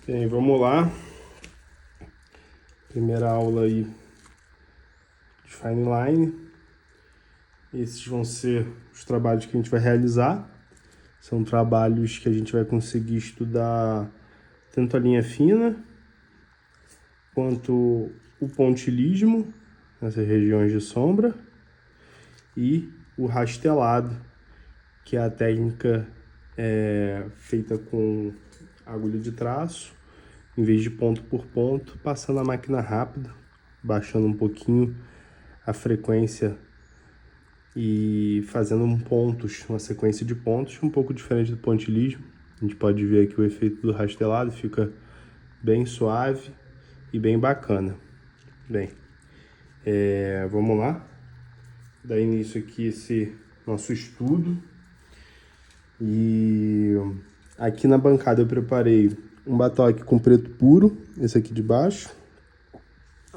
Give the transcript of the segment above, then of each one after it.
Bem, vamos lá. Primeira aula aí de Fine Line. Esses vão ser os trabalhos que a gente vai realizar. São trabalhos que a gente vai conseguir estudar tanto a linha fina quanto o pontilhismo, nessas regiões de sombra, e o rastelado, que é a técnica feita com agulha de traço, em vez de ponto por ponto, passando a máquina rápida, baixando um pouquinho a frequência e fazendo uma sequência de pontos, um pouco diferente do pontilhismo. A gente pode ver aqui o efeito do rastelado, fica bem suave e bem bacana. Bem, vamos lá, dar início aqui esse nosso estudo. E aqui na bancada eu preparei um batoque com preto puro, esse aqui de baixo,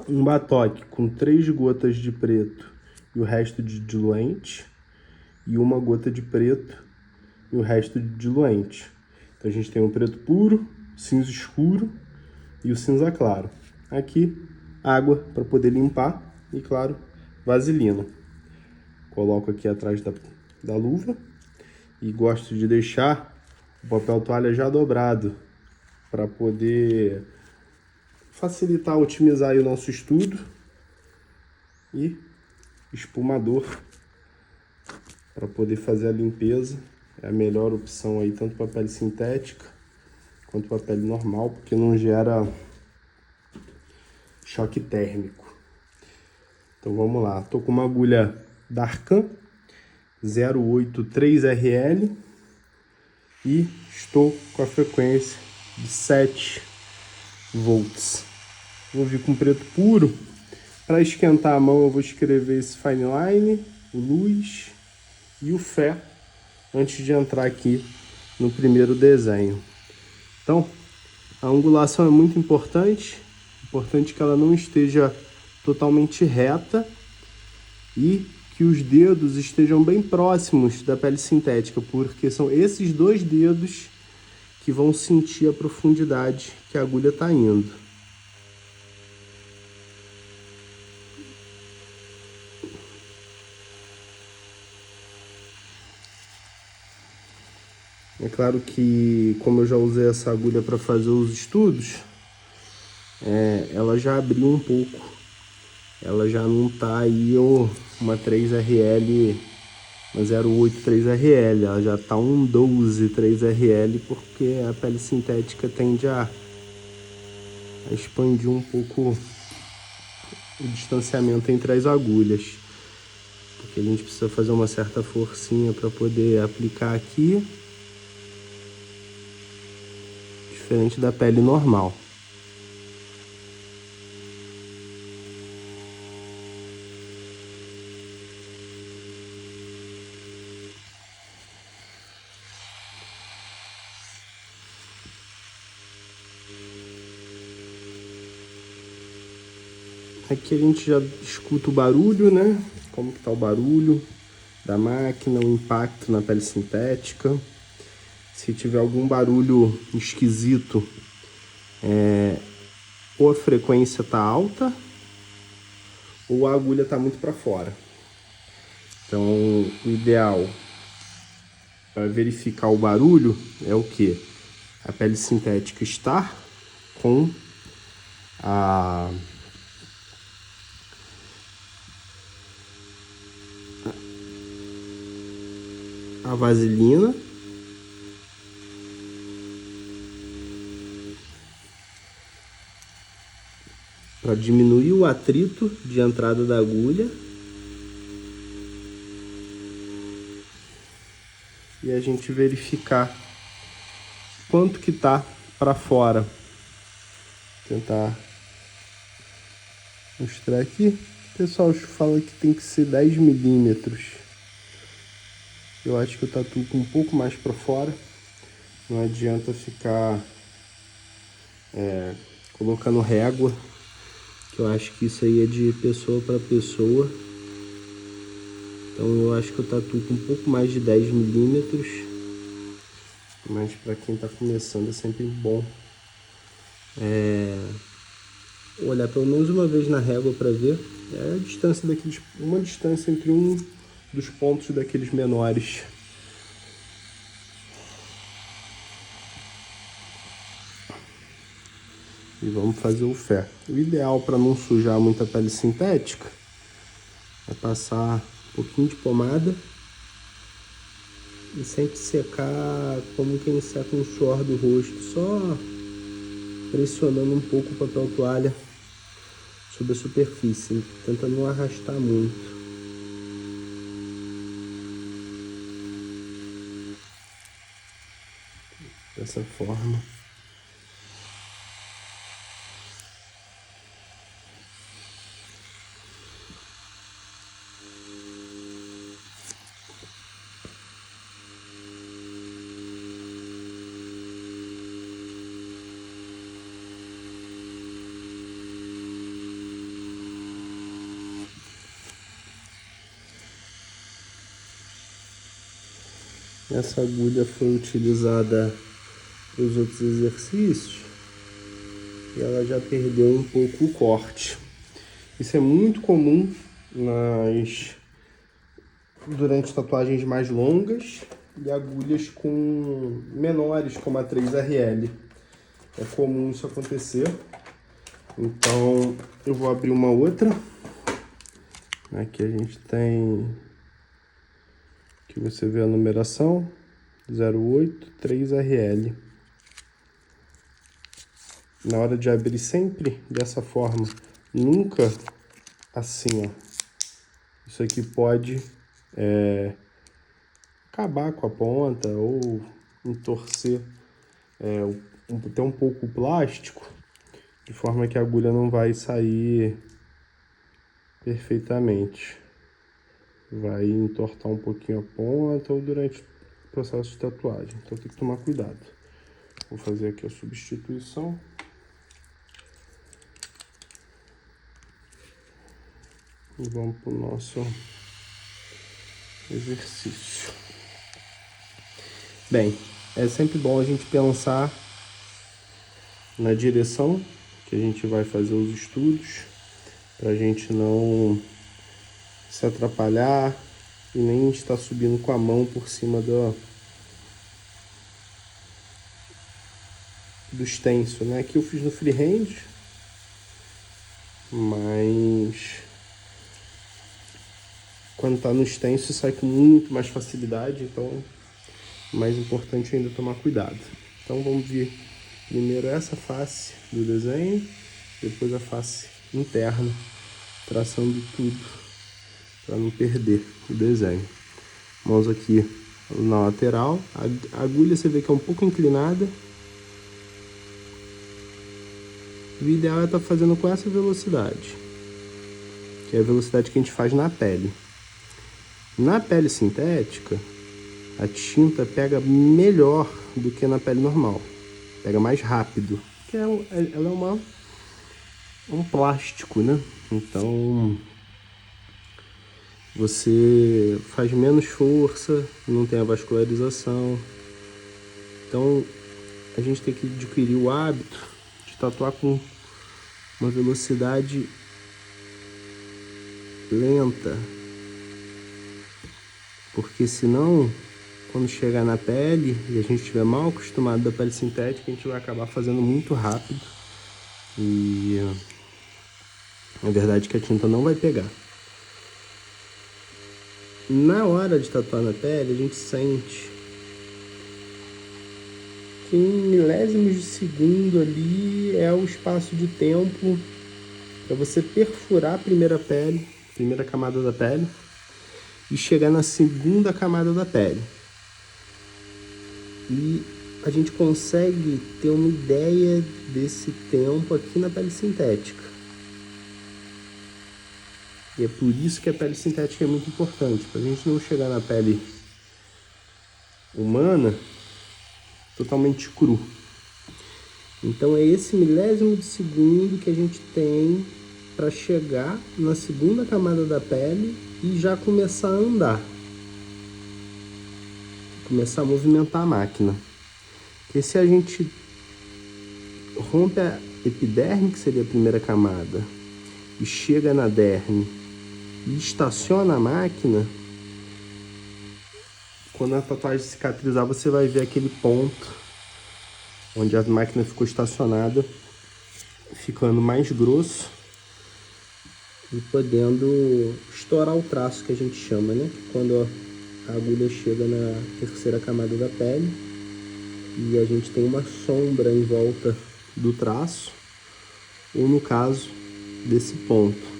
um batoque com 3 gotas de preto e o resto de diluente, e uma gota de preto e o resto de diluente. Então a gente tem o preto puro, cinza escuro e o cinza claro. Aqui, água para poder limpar e, claro, vaselina. Coloco aqui atrás da luva e gosto de deixar o papel toalha já dobrado para poder facilitar, otimizar aí o nosso estudo. E espumador para poder fazer a limpeza. É a melhor opção aí, tanto para pele sintética quanto para pele normal, porque não gera choque térmico. Então vamos lá, tô com uma agulha Darkan 083RL e estou com a frequência de 7 volts. Vou vir com preto puro. Para esquentar a mão eu vou escrever esse Fine Line, o luz e o Fé antes de entrar aqui no primeiro desenho. Então, a angulação é muito importante que ela não esteja totalmente reta e que os dedos estejam bem próximos da pele sintética, porque são esses 2 dedos que vão sentir a profundidade que a agulha está indo. É claro que, como eu já usei essa agulha para fazer os estudos, ela já abriu um pouco. Ela já não tá aí uma 3RL, uma 083RL, ela já tá um 12 3RL, porque a pele sintética tende a expandir um pouco o distanciamento entre as agulhas. Porque a gente precisa fazer uma certa forcinha para poder aplicar aqui, diferente da pele normal. Aqui a gente já escuta o barulho, né? Como que tá o barulho da máquina, o impacto na pele sintética. Se tiver algum barulho esquisito, ou a frequência tá alta ou a agulha tá muito para fora. Então, o ideal para verificar o barulho é o que? A pele sintética estar com a vaselina para diminuir o atrito de entrada da agulha e a gente verificar quanto que tá para fora. Tentar mostrar aqui. O pessoal fala que tem que ser 10 milímetros. Eu acho que eu tatuo com um pouco mais para fora. Não adianta ficar colocando régua, que eu acho que isso aí é de pessoa para pessoa. Então eu acho que eu tatuo com um pouco mais de 10 milímetros. Mas para quem está começando é sempre bom olhar pelo menos uma vez na régua para ver. É a distância daqueles, uma distância entre um dos pontos daqueles menores. E vamos fazer o fé. O ideal para não sujar muita pele sintética é passar um pouquinho de pomada e sempre secar como quem seca um suor do rosto, só pressionando um pouco o papel toalha sobre a superfície, tentando não arrastar muito. Dessa forma. Essa agulha foi utilizada para os outros exercícios e ela já perdeu um pouco o corte. Isso é muito comum durante tatuagens mais longas e agulhas com menores, como a 3RL. É comum isso acontecer. Então eu vou abrir uma outra. Aqui a gente tem, aqui você vê a numeração 08 3RL. Na hora de abrir, sempre dessa forma, nunca assim, ó. Isso aqui pode acabar com a ponta ou entorcer até um pouco o plástico, de forma que a agulha não vai sair perfeitamente. Vai entortar um pouquinho a ponta ou durante o processo de tatuagem. Então tem que tomar cuidado. Vou fazer aqui a substituição. E vamos para o nosso exercício. Bem, é sempre bom a gente pensar na direção que a gente vai fazer os estudos, para a gente não se atrapalhar e nem estar subindo com a mão por cima do stencil, né? Aqui eu fiz no freehand, mas quando tá no stencil sai com muito mais facilidade, então o mais importante é ainda tomar cuidado. Então vamos ver primeiro essa face do desenho, depois a face interna, traçando tudo para não perder o desenho. Mãos aqui na lateral, a agulha você vê que é um pouco inclinada. O ideal é estar fazendo com essa velocidade, que é a velocidade que a gente faz na pele. Na pele sintética, a tinta pega melhor do que na pele normal. Pega mais rápido, porque ela é um plástico, né? Então você faz menos força, não tem a vascularização. Então a gente tem que adquirir o hábito de tatuar com uma velocidade lenta, porque senão, quando chegar na pele e a gente estiver mal acostumado da pele sintética, a gente vai acabar fazendo muito rápido e a verdade é que a tinta não vai pegar. Na hora de tatuar na pele, a gente sente que em milésimos de segundo ali é o espaço de tempo para você perfurar a primeira camada da pele e chegar na segunda camada da pele. E a gente consegue ter uma ideia desse tempo aqui na pele sintética. E é por isso que a pele sintética é muito importante, para a gente não chegar na pele humana totalmente cru. Então é esse milésimo de segundo que a gente tem para chegar na segunda camada da pele e já começar a andar. Começar a movimentar a máquina. Porque se a gente rompe a epiderme, que seria a primeira camada, e chega na derme e estaciona a máquina, quando a tatuagem cicatrizar, você vai ver aquele ponto onde a máquina ficou estacionada, ficando mais grosso e podendo estourar o traço, que a gente chama, né? Quando a agulha chega na terceira camada da pele e a gente tem uma sombra em volta do traço, ou no caso desse ponto.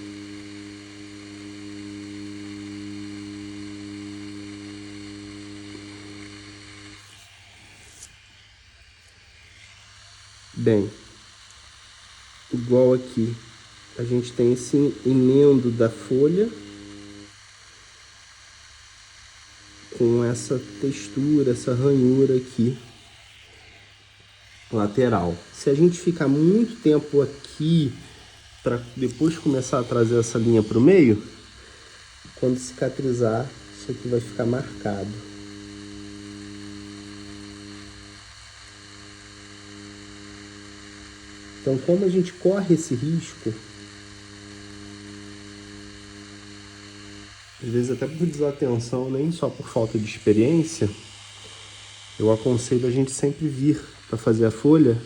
Bem, igual aqui, a gente tem esse emendo da folha com essa textura, essa ranhura aqui lateral. Se a gente ficar muito tempo aqui para depois começar a trazer essa linha para o meio, quando cicatrizar, isso aqui vai ficar marcado. Então, como a gente corre esse risco, às vezes até por desatenção, nem só por falta de experiência, eu aconselho a gente sempre vir para fazer a folha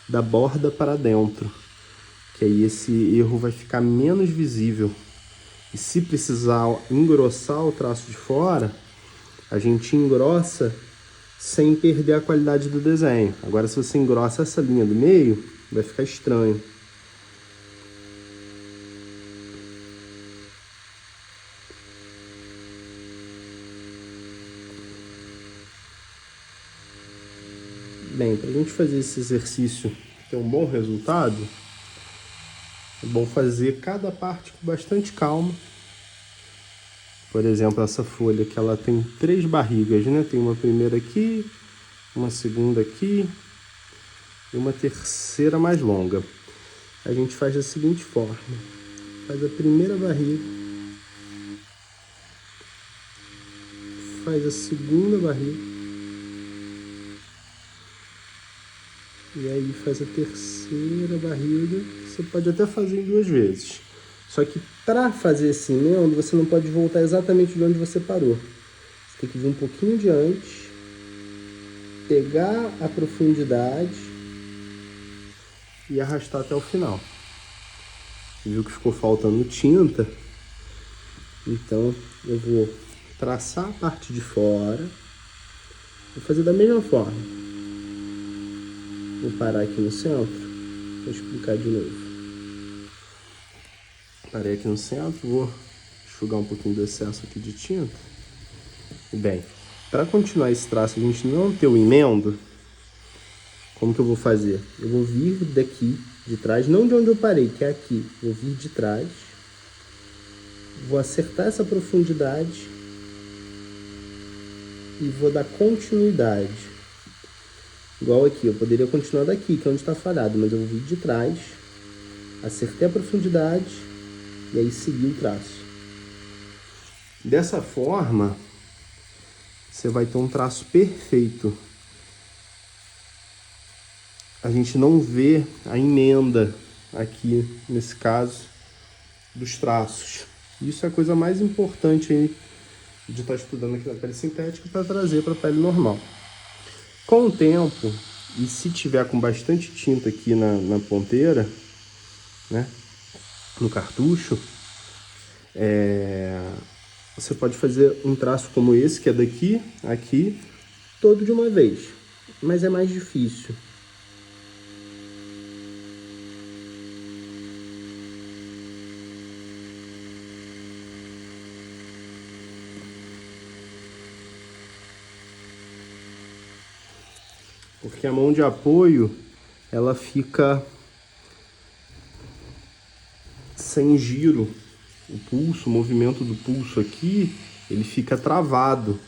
da borda para dentro, que aí esse erro vai ficar menos visível. E se precisar engrossar o traço de fora, a gente engrossa sem perder a qualidade do desenho. Agora, se você engrossa essa linha do meio, vai ficar estranho. Bem, para a gente fazer esse exercício ter um bom resultado, é bom fazer cada parte com bastante calma. Por exemplo, essa folha que ela tem 3 barrigas, né? Tem uma primeira aqui, uma segunda aqui e uma terceira mais longa. A gente faz da seguinte forma: faz a primeira barriga, faz a segunda barriga, e aí faz a terceira barriga. Você pode até fazer em 2 vezes. Só que para fazer esse emendo, você não pode voltar exatamente de onde você parou. Você tem que vir um pouquinho de antes, pegar a profundidade e arrastar até o final. Viu que ficou faltando tinta? Então eu vou traçar a parte de fora. Vou fazer da mesma forma. Vou parar aqui no centro. Vou explicar de novo. Parei aqui no centro, vou enxugar um pouquinho do excesso aqui de tinta. Bem, para continuar esse traço, a gente não ter o emendo, como que eu vou fazer? Eu vou vir daqui de trás, não de onde eu parei, que é aqui. Vou vir de trás, vou acertar essa profundidade e vou dar continuidade. Igual aqui, eu poderia continuar daqui, que é onde está falhado, mas eu vou vir de trás, acertei a profundidade e aí segui o traço. Dessa forma, você vai ter um traço perfeito. A gente não vê a emenda aqui, nesse caso, dos traços. Isso é a coisa mais importante aí de estar estudando aqui na pele sintética para trazer para a pele normal. Com o tempo, e se tiver com bastante tinta aqui na ponteira, né, no cartucho, você pode fazer um traço como esse, que é daqui, aqui, todo de uma vez, mas é mais difícil. Porque a mão de apoio, ela fica sem giro. O pulso, o movimento do pulso aqui, ele fica travado.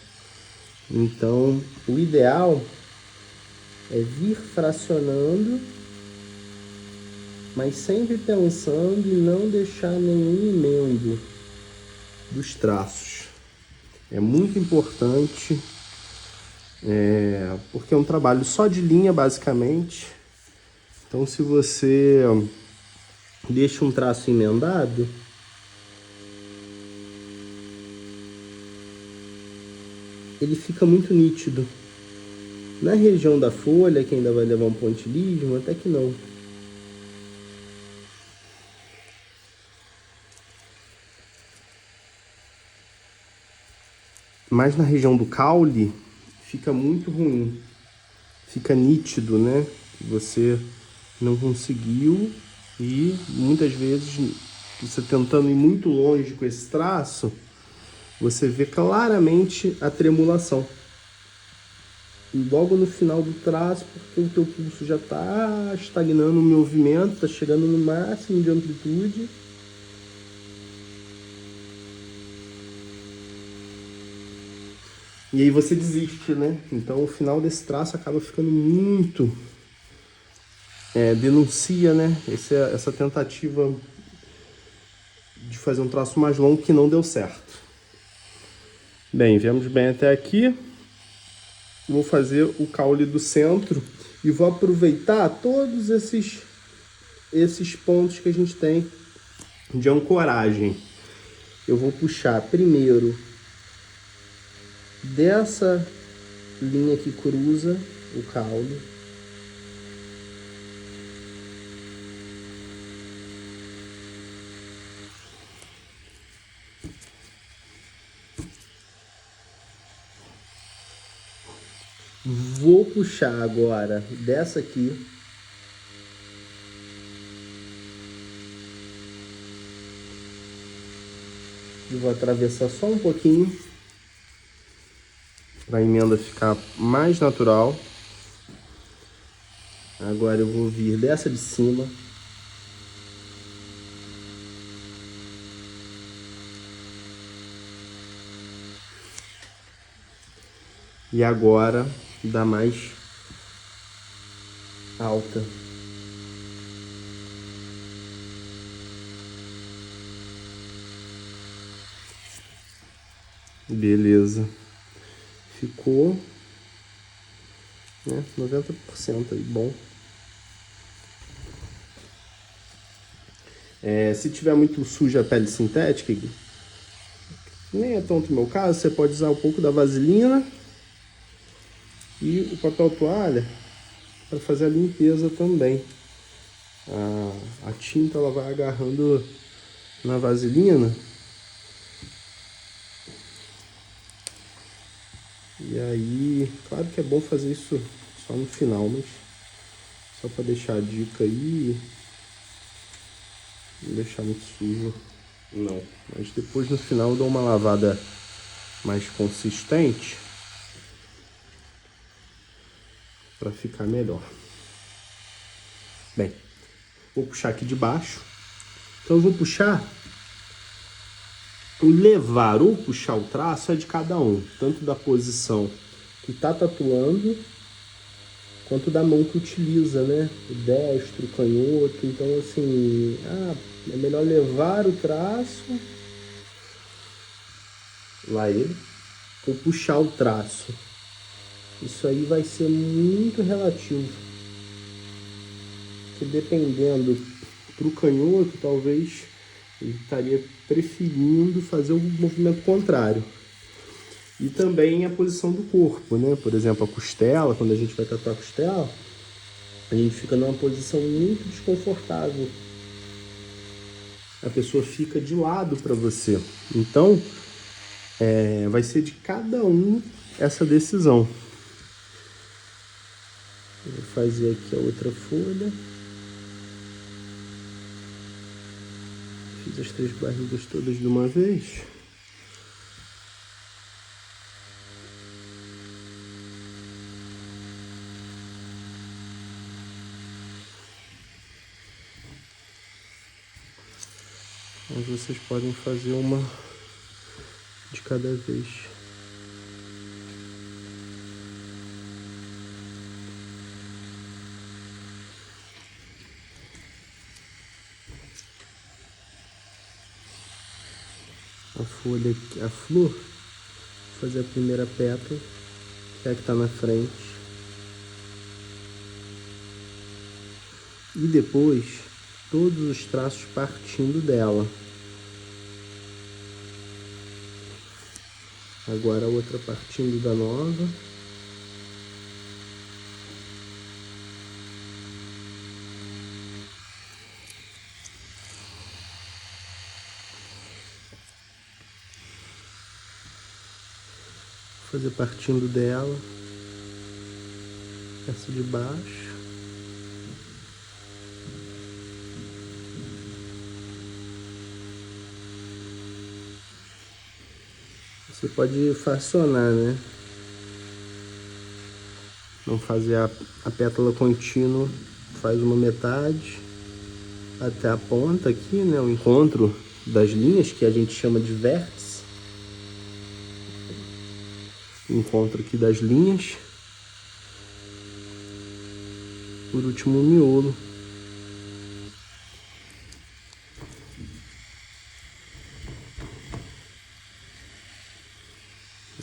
Então, o ideal é vir fracionando, mas sempre pensando em não deixar nenhum emendo dos traços. É muito importante, porque é um trabalho só de linha, basicamente, Então, se você deixa um traço emendado, ele fica muito nítido. Na região da folha, que ainda vai levar um pontilhismo, até que não. Mas na região do caule, fica muito ruim. Fica nítido, né? Você não conseguiu e muitas vezes você tentando ir muito longe com esse traço, você vê claramente a tremulação. E logo no final do traço, porque o teu pulso já está estagnando o movimento, está chegando no máximo de amplitude. E aí você desiste, né? Então o final desse traço acaba ficando muito... denuncia, né? Essa tentativa de fazer um traço mais longo que não deu certo. Bem, viemos bem até aqui. Vou fazer o caule do centro e vou aproveitar todos esses pontos que a gente tem de ancoragem. Eu vou puxar primeiro dessa linha que cruza o caule. Vou puxar agora dessa aqui. E vou atravessar só um pouquinho para a emenda ficar mais natural. Agora eu vou vir dessa de cima. E agora dá mais alta. Beleza. Ficou, né, 90% aí, bom. Se tiver muito suja a pele sintética, nem é tanto o meu caso, você pode usar um pouco da vaselina e o papel toalha para fazer a limpeza também. A tinta ela vai agarrando na vaselina. E aí, claro que é bom fazer isso só no final, mas só para deixar a dica aí, não deixar muito sujo, não. Mas depois no final eu dou uma lavada mais consistente para ficar melhor. Bem, vou puxar aqui de baixo. Então eu vou puxar, o levar ou puxar o traço é de cada um, tanto da posição que tá tatuando, quanto da mão que utiliza, né? O destro, o canhoto. Então, assim, é melhor levar o traço, lá ele, ou puxar o traço. Isso aí vai ser muito relativo. Porque dependendo pro canhoto, talvez ele estaria preferindo fazer o movimento contrário. E também a posição do corpo, né? Por exemplo, a costela, quando a gente vai tatuar a costela, a gente fica numa posição muito desconfortável. A pessoa fica de lado para você. Então, vai ser de cada um essa decisão. Vou fazer aqui a outra folha. Fiz as 3 barrigas todas de uma vez. Mas vocês podem fazer uma de cada vez. A folha aqui, a flor, vou fazer a primeira pétala, que é a que está na frente. E depois, todos os traços partindo dela. Agora a outra partindo da nova. Fazer partindo dela. Essa de baixo. Você pode fracionar, né? Não fazer a pétala contínua, faz uma metade até a ponta aqui, né? O encontro das linhas, que a gente chama de vértice. Encontro aqui das linhas. Por último, o miolo.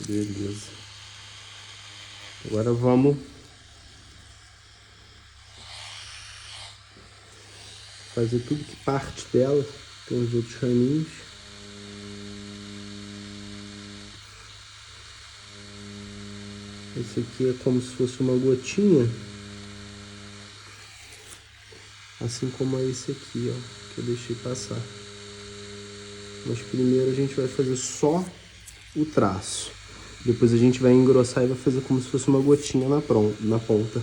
Beleza. Agora vamos fazer tudo que parte dela. Tem os outros raminhos. Esse aqui é como se fosse uma gotinha. Assim como é esse aqui, ó, que eu deixei passar. Mas primeiro a gente vai fazer só o traço. Depois a gente vai engrossar e vai fazer como se fosse uma gotinha na ponta.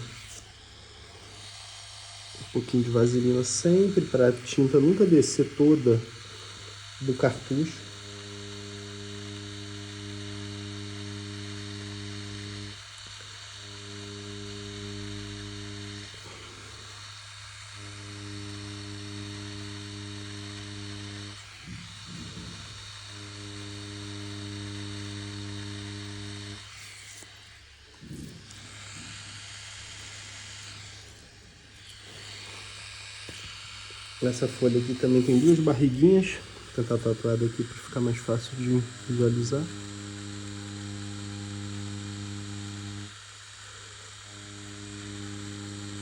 Um pouquinho de vaselina sempre, para a tinta nunca descer toda do cartucho. Nessa folha aqui também tem duas barriguinhas. Vou tentar tatuar daqui para ficar mais fácil de visualizar.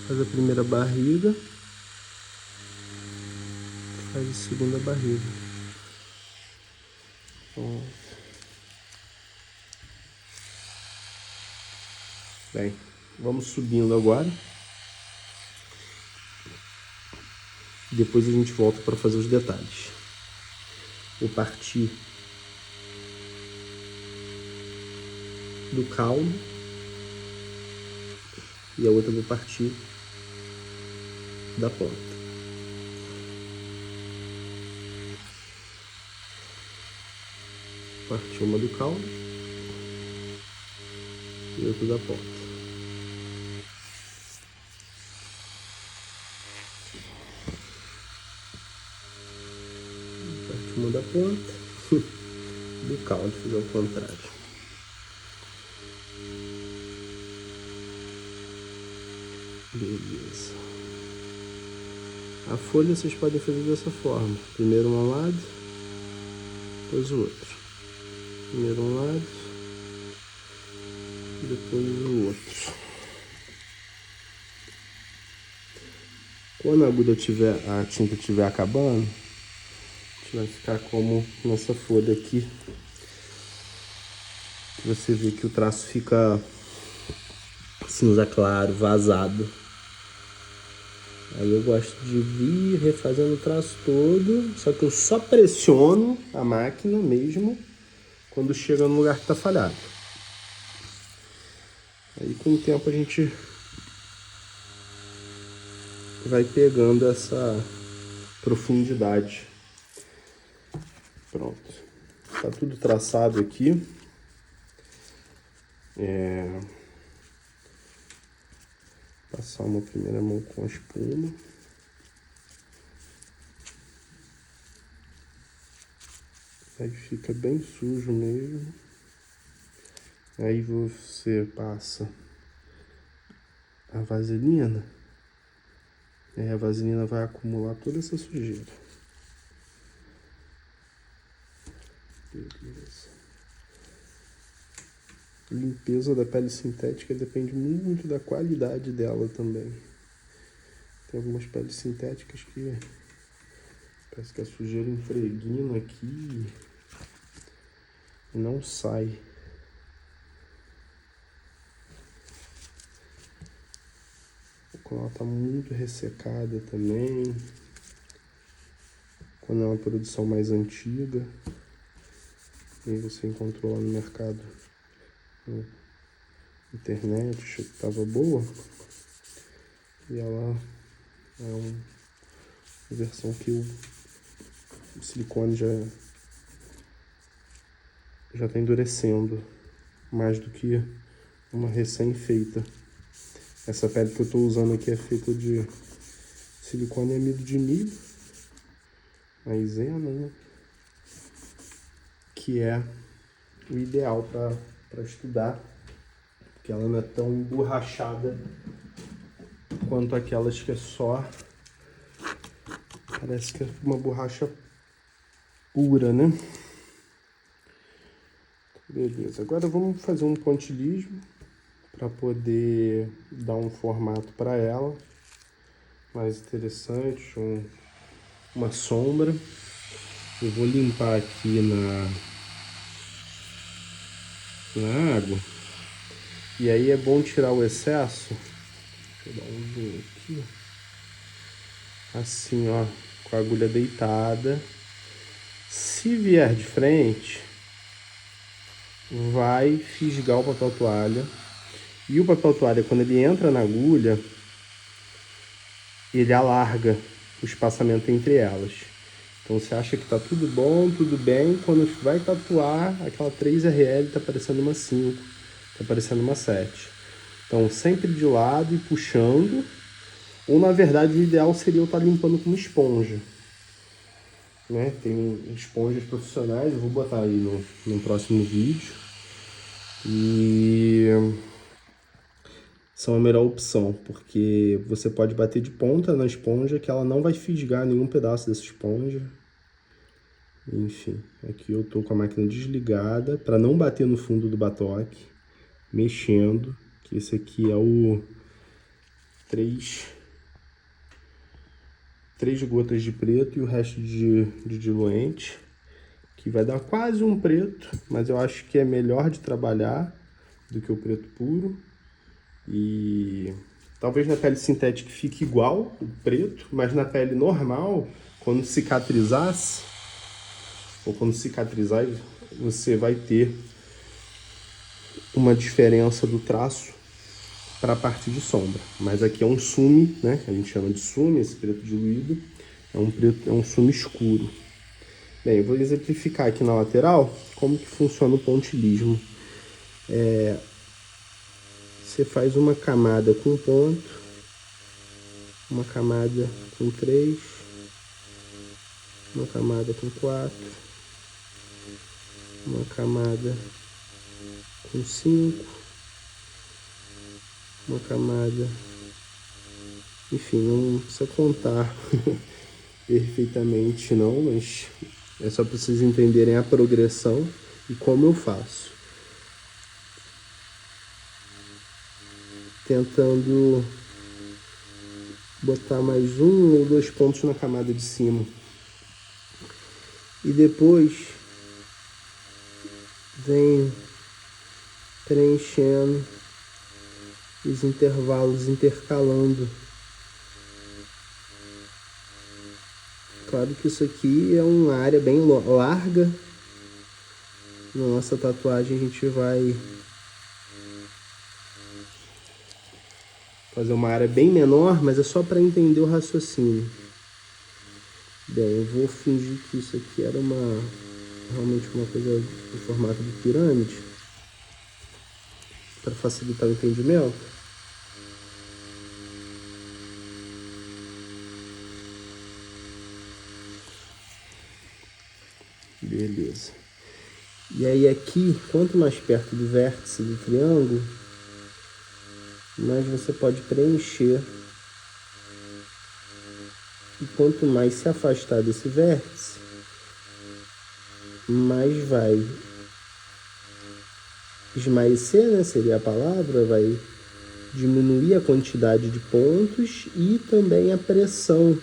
Faz a primeira barriga. Faz a segunda barriga. Bem, vamos subindo agora. Depois a gente volta para fazer os detalhes. Vou partir do caule e a outra vou partir da ponta. Partir uma do caule e outra da ponta. Partir uma da ponta do caule, fiz ao contrário. Beleza. A folha vocês podem fazer dessa forma. Primeiro um lado, depois o outro. Primeiro um lado, depois o outro. Quando a agulha a tinta estiver acabando, a gente vai ficar como nessa folha aqui. Você vê que o traço fica cinza claro, vazado. Aí eu gosto de vir refazendo o traço todo, só que eu só pressiono a máquina mesmo quando chega no lugar que tá falhado. Aí com o tempo a gente vai pegando essa profundidade. Pronto. Tá tudo traçado aqui. Passar uma primeira mão com a espuma. Aí fica bem sujo mesmo. Aí você passa a vaselina. Aí a vaselina vai acumular toda essa sujeira. Beleza. Limpeza da pele sintética depende muito da qualidade dela também. Tem algumas peles sintéticas que parece que a sujeira impregna aqui e não sai. Quando ela tá muito ressecada também. Quando é uma produção mais antiga. E aí você encontrou lá no mercado, na internet, achou que tava boa. E ela é uma versão que o silicone já tá endurecendo mais do que uma recém-feita. Essa pele que eu tô usando aqui é feita de silicone e amido de milho, maisena, né? Que é o ideal para estudar, porque ela não é tão emborrachada quanto aquelas que é só, parece que é uma borracha pura, né? Beleza, agora vamos fazer um pontilhismo para poder dar um formato para ela mais interessante, uma sombra. Eu vou limpar aqui na água. E aí é bom tirar o excesso. Deixa eu dar um zoom aqui. Assim, ó, com a agulha deitada. Se vier de frente, vai fisgar o papel toalha. E o papel toalha, quando ele entra na agulha, ele alarga o espaçamento entre elas. Então você acha que tá tudo bom, tudo bem, quando vai tatuar, aquela 3RL tá parecendo uma 5, tá parecendo uma 7. Então sempre de lado e puxando, ou na verdade o ideal seria eu estar limpando com uma esponja. Né? Tem esponjas profissionais, eu vou botar aí no próximo vídeo. E são a melhor opção, porque você pode bater de ponta na esponja que ela não vai fisgar nenhum pedaço dessa esponja. Enfim, aqui eu tô com a máquina desligada para não bater no fundo do batoque, mexendo, que esse aqui é o 3 gotas de preto e o resto de diluente, que vai dar quase um preto, mas eu acho que é melhor de trabalhar do que o preto puro. E talvez na pele sintética fique igual o preto, mas na pele normal, quando cicatrizasse, ou quando cicatrizar, você vai ter uma diferença do traço para a parte de sombra. Mas aqui é um sume, né? A gente chama de sume, esse preto diluído. É um sume escuro. Bem, eu vou exemplificar aqui na lateral como que funciona o pontilhismo. Você faz uma camada com ponto, uma camada com 3, uma camada com 4, uma camada com 5, uma camada, enfim, não precisa contar perfeitamente não, mas é só para vocês entenderem a progressão e como eu faço. Tentando botar mais 1 ou 2 pontos na camada de cima. E depois venho preenchendo os intervalos, intercalando. Claro que isso aqui é uma área bem larga. Na nossa tatuagem a gente vai fazer uma área bem menor, mas é só para entender o raciocínio. Bem, eu vou fingir que isso aqui era realmente uma coisa no formato de pirâmide, para facilitar o entendimento. Beleza. E aí aqui, quanto mais perto do vértice do triângulo, mais você pode preencher. E quanto mais se afastar desse vértice, mais vai esmaecer, né? Seria a palavra, vai diminuir a quantidade de pontos e também a pressão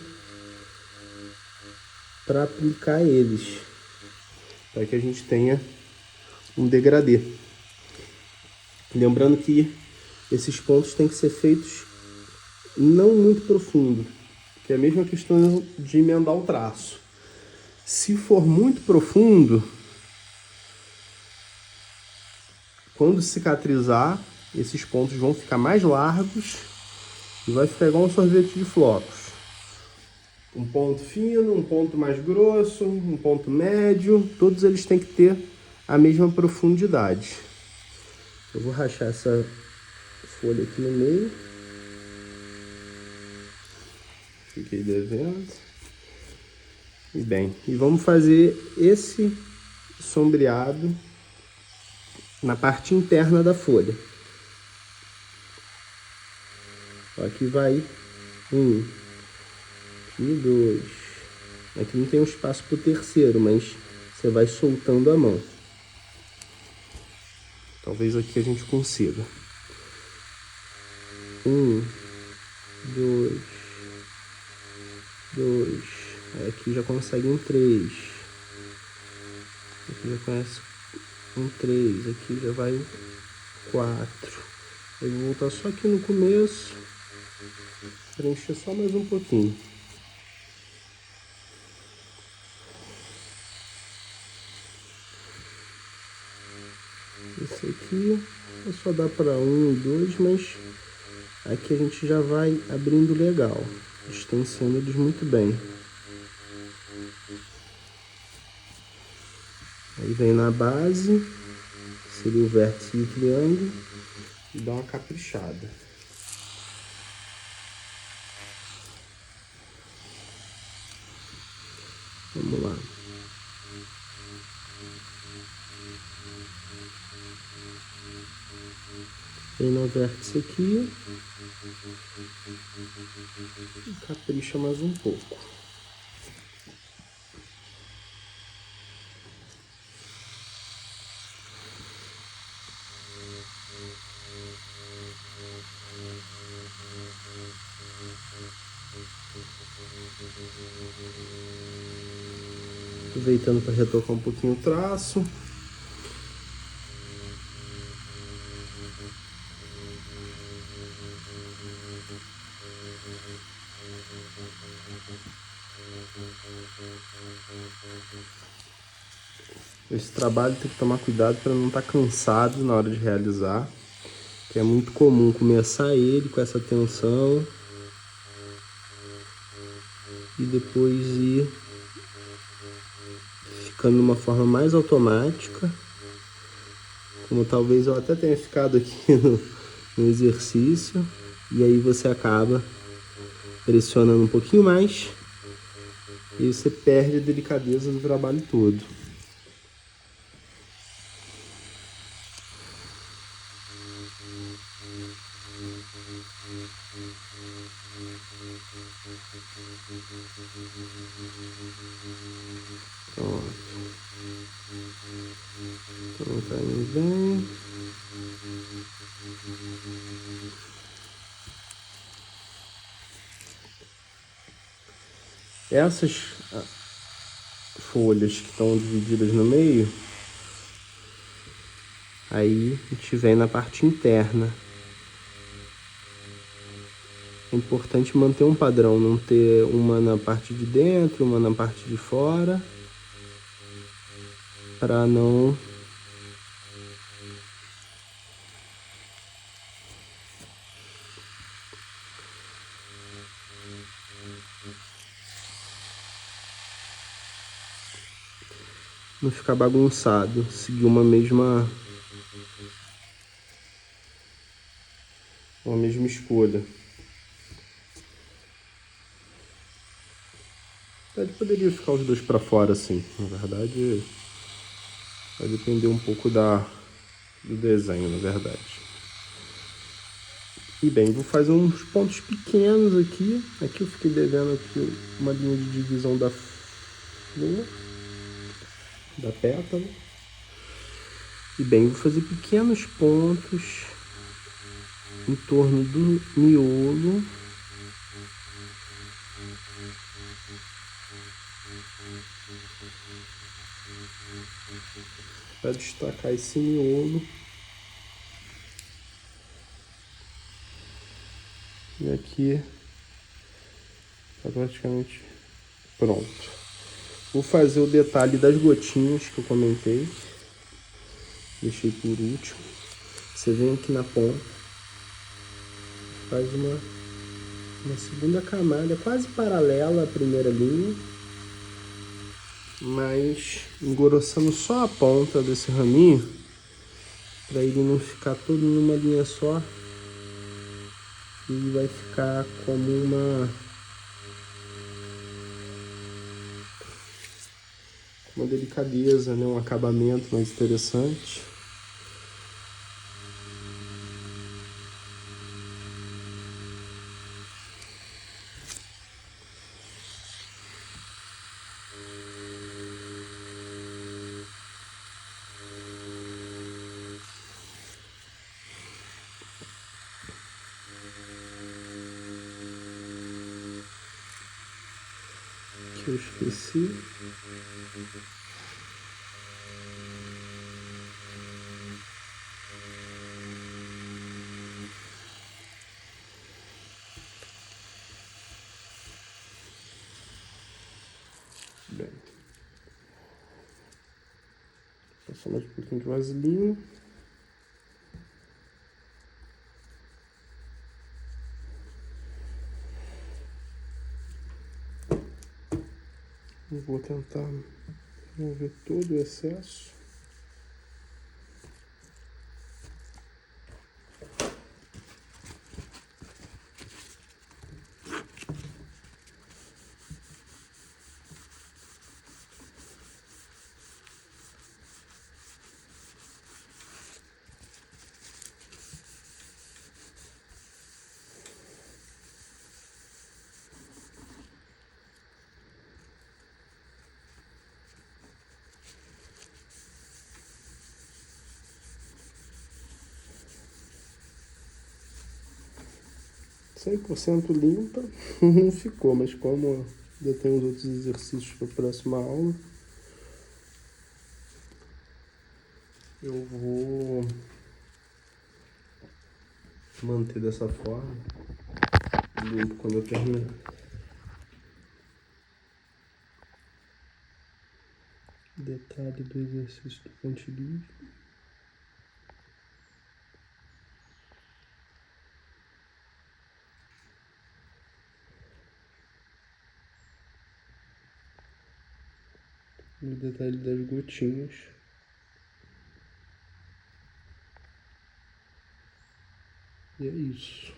para aplicar eles, para que a gente tenha um degradê. Lembrando que esses pontos têm que ser feitos não muito profundo, que é a mesma questão de emendar o traço. Se for muito profundo, quando cicatrizar, esses pontos vão ficar mais largos e vai ficar igual um sorvete de flocos. Um ponto fino, um ponto mais grosso, um ponto médio, todos eles têm que ter a mesma profundidade. Eu vou rachar essa folha aqui no meio. Fiquei devendo. E bem, e vamos fazer esse sombreado na parte interna da folha. Aqui vai 1, aqui 2. Aqui não tem um espaço para o terceiro, mas você vai soltando a mão. Talvez aqui a gente consiga. 1, 2, 2. Aqui já consegue um 3. Aqui já conhece um 3. Aqui já vai 4. Eu vou voltar só aqui no começo. Preencher só mais um pouquinho. Esse aqui só dá para 1 e 2, mas aqui a gente já vai abrindo legal, distanciando eles muito bem. Aí vem na base, seria o vértice do triângulo, e dá uma caprichada. Vamos lá. Vem no vértice aqui e capricha mais um pouco. Aproveitando para retocar um pouquinho o traço. Esse trabalho tem que tomar cuidado para não estar cansado na hora de realizar, que é muito comum começar ele com essa tensão e depois ir ficando de uma forma mais automática, como talvez eu até tenha ficado aqui no exercício, e aí você acaba pressionando um pouquinho mais e você perde a delicadeza do trabalho todo. Pronto. Então tá indo bem. Essas folhas que estão divididas no meio, aí a gente vem na parte interna. É importante manter um padrão, não ter uma na parte de dentro, uma na parte de fora, para não ficar bagunçado, seguir uma mesma escolha. Poderia ficar os dois para fora assim, na verdade vai depender um pouco do desenho, na verdade. E bem, vou fazer uns pontos pequenos aqui. Aqui eu fiquei devendo aqui uma linha de divisão da flor, da pétala. E bem, vou fazer pequenos pontos em torno do miolo. Para destacar esse miolo. E aqui tá praticamente pronto. Vou fazer o detalhe das gotinhas que eu comentei. Deixei por último. Você vem aqui na ponta, faz uma segunda camada quase paralela à primeira linha, mas engrossando só a ponta desse raminho, para ele não ficar todo numa linha só, e vai ficar como uma delicadeza, né? Um acabamento mais interessante. Que eu esqueci. Bem, passar mais um pouquinho de vaselina. Vou tentar remover todo o excesso. %100% limpa, não ficou, mas como eu tenho os outros exercícios para a próxima aula, eu vou manter dessa forma, limpo quando eu terminar. Detalhe do exercício do pontilhismo. E o detalhe das gotinhas. E é isso.